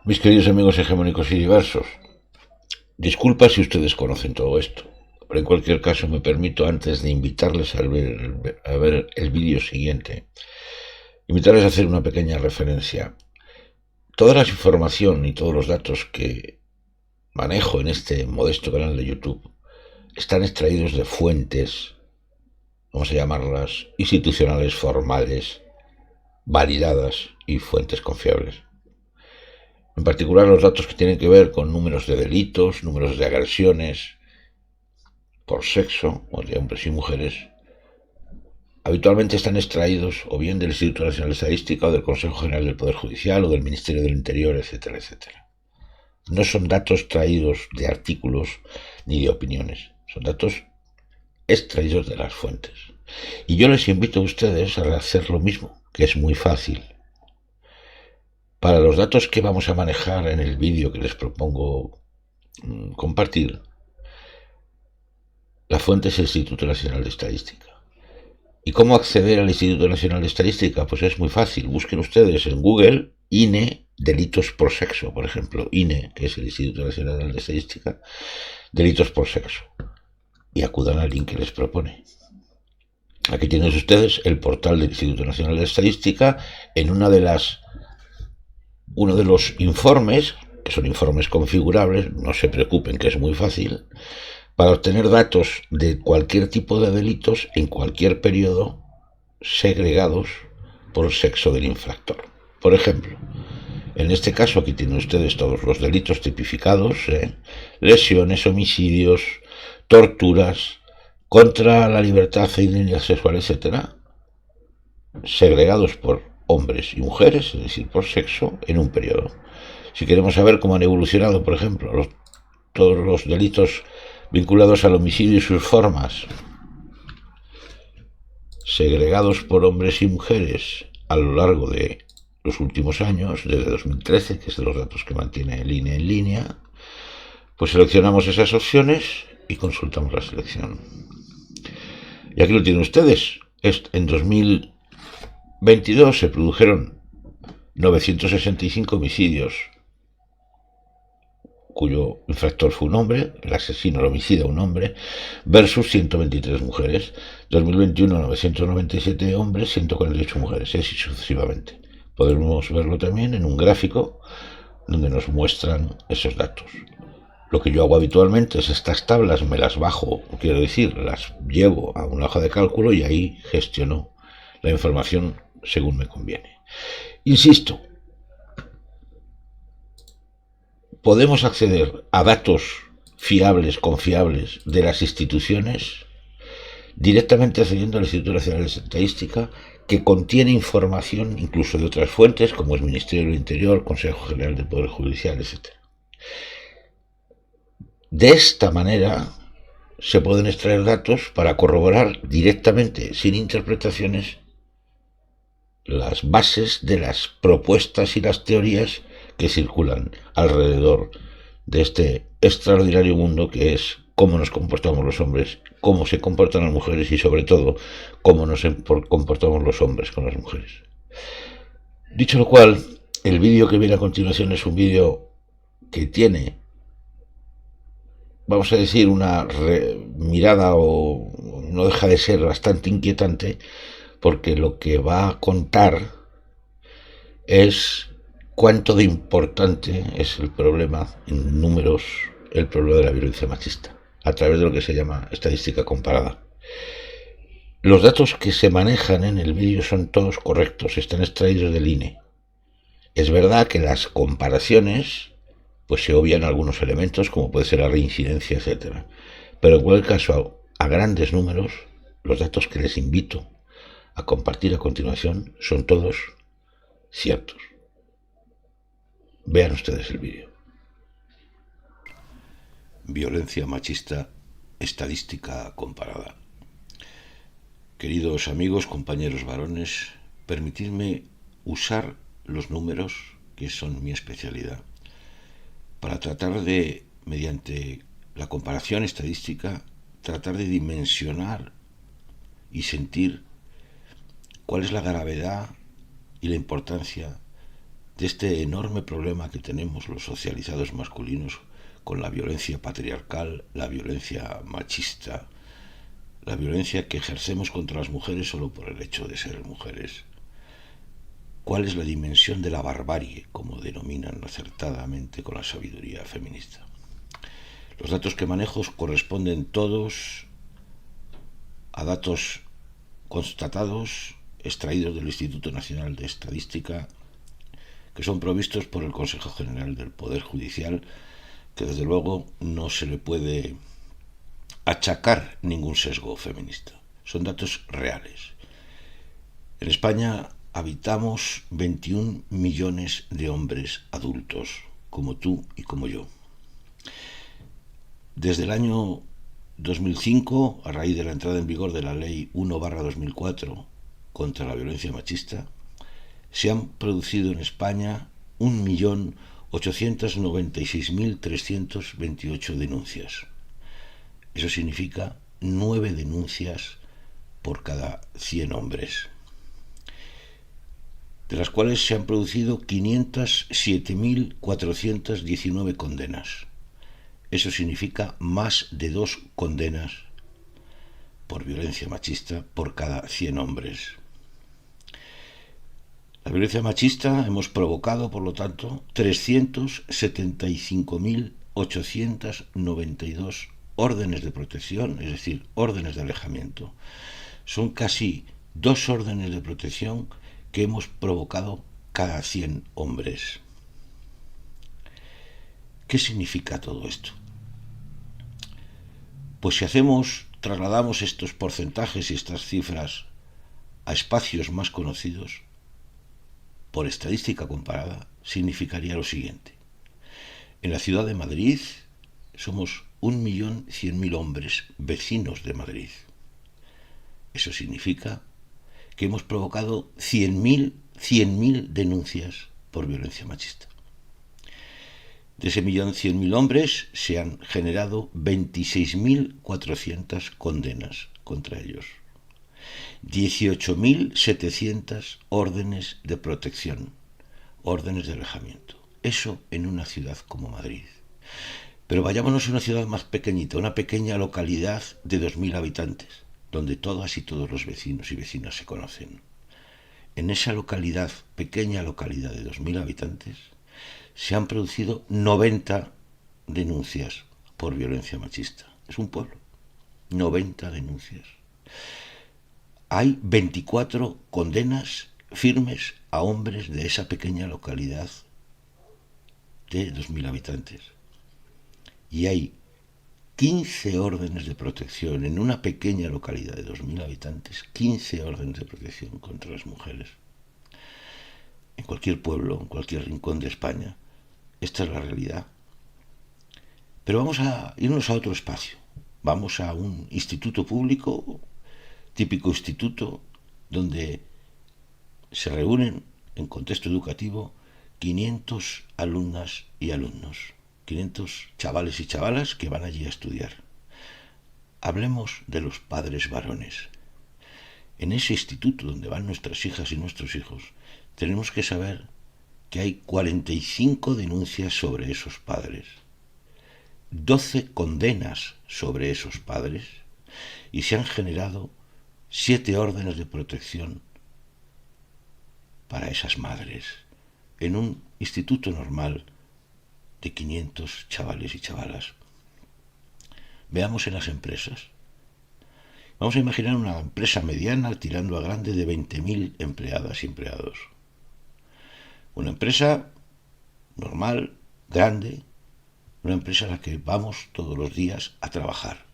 Mis queridos amigos hegemónicos y diversos, disculpa si ustedes conocen todo esto, pero en cualquier caso me permito, antes de invitarles a ver el vídeo siguiente, invitarles a hacer una pequeña referencia. Toda la información y todos los datos que manejo en este modesto canal de YouTube están extraídos de fuentes, vamos a llamarlas, institucionales, formales, validadas y fuentes confiables. En particular los datos que tienen que ver con números de delitos, números de agresiones por sexo, o de hombres y mujeres, habitualmente están extraídos o bien del Instituto Nacional de Estadística o del Consejo General del Poder Judicial o del Ministerio del Interior, etcétera, etcétera. No son datos traídos de artículos ni de opiniones, son datos extraídos de las fuentes. Y yo les invito a ustedes a hacer lo mismo, que es muy fácil. Para los datos que vamos a manejar en el vídeo que les propongo compartir, la fuente es el Instituto Nacional de Estadística. ¿Y cómo acceder al Instituto Nacional de Estadística? Pues es muy fácil. Busquen ustedes en Google INE delitos por sexo, por ejemplo. INE, que es el Instituto Nacional de Estadística, delitos por sexo. Y acudan al link que les propone. Aquí tienen ustedes el portal del Instituto Nacional de Estadística en uno de los informes, que son informes configurables, no se preocupen que es muy fácil, para obtener datos de cualquier tipo de delitos en cualquier periodo segregados por sexo del infractor. Por ejemplo, en este caso aquí tienen ustedes todos los delitos tipificados, lesiones, homicidios, torturas, contra la libertad e dignidad sexual, etcétera, segregados por hombres y mujeres, es decir, por sexo, en un periodo. Si queremos saber cómo han evolucionado, por ejemplo, todos los delitos vinculados al homicidio y sus formas, segregados por hombres y mujeres a lo largo de los últimos años, desde 2013, que es de los datos que mantiene el INE en línea, pues seleccionamos esas opciones y consultamos la selección. Y aquí lo tienen ustedes. En 2022 se produjeron 965 homicidios cuyo infractor fue un hombre, el asesino, el homicida un hombre, versus 123 mujeres. 2021, 997 hombres, 148 mujeres, y así sucesivamente. Podemos verlo también en un gráfico donde nos muestran esos datos. Lo que yo hago habitualmente es estas tablas, me las bajo, quiero decir, las llevo a una hoja de cálculo y ahí gestiono la información según me conviene. Insisto, podemos acceder a datos fiables, confiables de las instituciones directamente accediendo al Instituto Nacional de Estadística, que contiene información incluso de otras fuentes como el Ministerio del Interior, Consejo General del Poder Judicial, etcétera. De esta manera se pueden extraer datos para corroborar directamente, sin interpretaciones, las bases de las propuestas y las teorías que circulan alrededor de este extraordinario mundo que es cómo nos comportamos los hombres, cómo se comportan las mujeres y sobre todo cómo nos comportamos los hombres con las mujeres. Dicho lo cual, el vídeo que viene a continuación es un vídeo que tiene, vamos a decir, una mirada o no deja de ser bastante inquietante, porque lo que va a contar es cuánto de importante es el problema en números, el problema de la violencia machista, a través de lo que se llama estadística comparada. Los datos que se manejan en el vídeo son todos correctos, están extraídos del INE. Es verdad que las comparaciones pues se obvian algunos elementos, como puede ser la reincidencia, etcétera. Pero en cualquier caso, a grandes números, los datos que les invito a compartir a continuación son todos ciertos. Vean ustedes el vídeo. Violencia machista, estadística comparada. Queridos amigos, compañeros varones, permitidme usar los números, que son mi especialidad, para tratar de, mediante la comparación estadística, tratar de dimensionar y sentir cuál es la gravedad y la importancia de este enorme problema que tenemos los socializados masculinos con la violencia patriarcal, la violencia machista, la violencia que ejercemos contra las mujeres solo por el hecho de ser mujeres. ¿Cuál es la dimensión de la barbarie, como denominan acertadamente con la sabiduría feminista? Los datos que manejo corresponden todos a datos constatados, extraídos del Instituto Nacional de Estadística, que son provistos por el Consejo General del Poder Judicial, que desde luego no se le puede achacar ningún sesgo feminista. Son datos reales. En España habitamos 21 millones de hombres adultos, como tú y como yo. Desde el año 2005, a raíz de la entrada en vigor de la Ley 1/2004 contra la violencia machista, se han producido en España 1.896.328 denuncias. Eso significa 9 denuncias por cada 100 hombres, de las cuales se han producido 507.419 condenas. Eso significa más de 2 condenas por violencia machista por cada 100 hombres. La violencia machista hemos provocado, por lo tanto, 375.892 órdenes de protección, es decir, órdenes de alejamiento. Son casi 2 órdenes de protección que hemos provocado cada 100 hombres. ¿Qué significa todo esto? Pues si trasladamos estos porcentajes y estas cifras a espacios más conocidos, por estadística comparada, significaría lo siguiente. En la ciudad de Madrid somos 1.100.000 hombres vecinos de Madrid. Eso significa que hemos provocado 100.000 denuncias por violencia machista. De ese 1.100.000 hombres se han generado 26.400 condenas contra ellos. 18.700 órdenes de protección, órdenes de alejamiento. Eso en una ciudad como Madrid. Pero vayámonos a una ciudad más pequeñita, una pequeña localidad de 2.000 habitantes, donde todas y todos los vecinos y vecinas se conocen. En esa localidad, pequeña localidad de 2.000 habitantes, se han producido 90 denuncias por violencia machista. Es un pueblo. 90 denuncias. Hay 24 condenas firmes a hombres de esa pequeña localidad de 2.000 habitantes. Y hay 15 órdenes de protección en una pequeña localidad de 2.000 habitantes, 15 órdenes de protección contra las mujeres. En cualquier pueblo, en cualquier rincón de España, esta es la realidad. Pero vamos a irnos a otro espacio. Vamos a un instituto público, típico instituto, donde se reúnen en contexto educativo 500 alumnas y alumnos, 500 chavales y chavalas que van allí a estudiar. Hablemos de los padres varones. En ese instituto donde van nuestras hijas y nuestros hijos, tenemos que saber que hay 45 denuncias sobre esos padres, 12 condenas sobre esos padres y se han generado 7 órdenes de protección para esas madres en un instituto normal de 500 chavales y chavalas. Veamos en las empresas. Vamos a imaginar una empresa mediana tirando a grande de 20.000 empleadas y empleados. Una empresa normal, grande, una empresa a la que vamos todos los días a trabajar.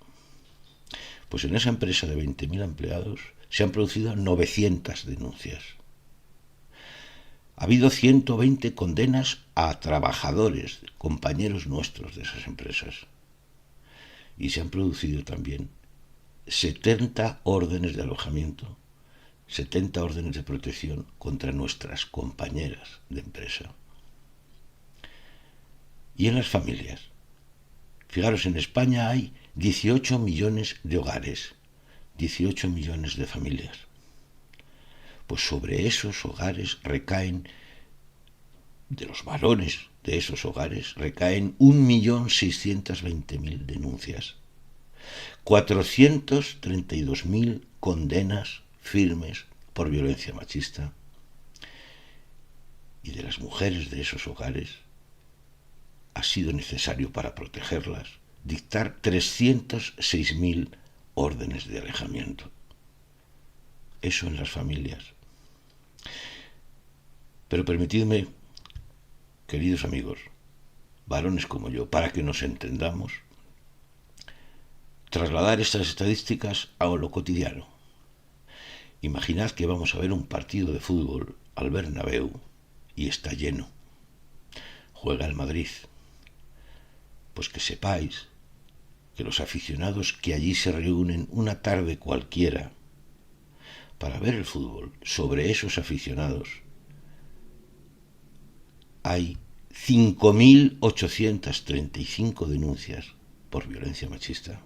Pues en esa empresa de 20.000 empleados se han producido 900 denuncias. Ha habido 120 condenas a trabajadores, compañeros nuestros de esas empresas. Y se han producido también 70 órdenes de alojamiento, 70 órdenes de protección contra nuestras compañeras de empresa. Y en las familias. Fijaros, en España hay 18 millones de hogares, 18 millones de familias. Pues sobre esos hogares recaen de los varones de esos hogares recaen 1.620.000 denuncias, 432.000 condenas firmes por violencia machista, y de las mujeres de esos hogares ha sido necesario, para protegerlas, dictar 306.000 órdenes de alejamiento. Eso en las familias. Pero permitidme, queridos amigos, varones como yo, para que nos entendamos, trasladar estas estadísticas a lo cotidiano. Imaginad que vamos a ver un partido de fútbol al Bernabéu y está lleno. Juega el Madrid. Pues que sepáis que los aficionados que allí se reúnen una tarde cualquiera para ver el fútbol, sobre esos aficionados hay 5.835 denuncias por violencia machista.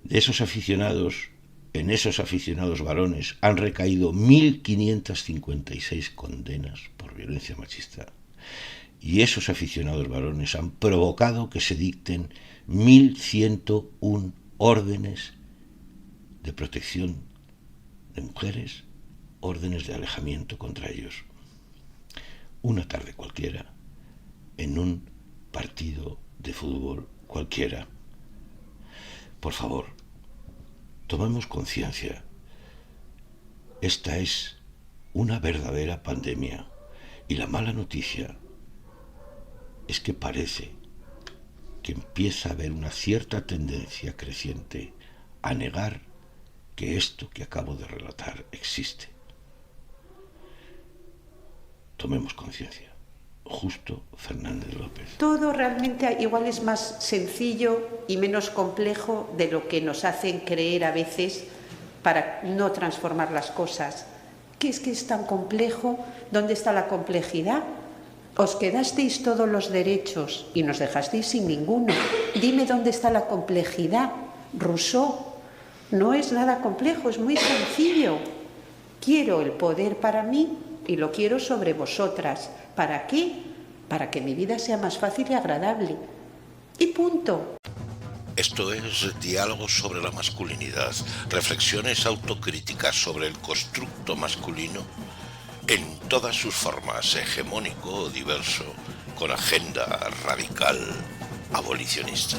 De esos aficionados, en esos aficionados varones han recaído 1.556 condenas por violencia machista. Y esos aficionados varones han provocado que se dicten 1.101 órdenes de protección de mujeres, órdenes de alejamiento contra ellos. Una tarde cualquiera, en un partido de fútbol cualquiera. Por favor, tomemos conciencia. Esta es una verdadera pandemia, y la mala noticia es que parece que empieza a haber una cierta tendencia creciente a negar que esto que acabo de relatar existe. Tomemos conciencia. Justo Fernández López. Todo realmente igual es más sencillo y menos complejo de lo que nos hacen creer a veces para no transformar las cosas. ¿Qué es que es tan complejo? ¿Dónde está la complejidad? Os quedasteis todos los derechos y nos dejasteis sin ninguno. Dime dónde está la complejidad. Rousseau. No es nada complejo, es muy sencillo. Quiero el poder para mí y lo quiero sobre vosotras. ¿Para qué? Para que mi vida sea más fácil y agradable. Y punto. Esto es Diálogos sobre la masculinidad, reflexiones autocríticas sobre el constructo masculino en todas sus formas, hegemónico o diverso, con agenda radical abolicionista.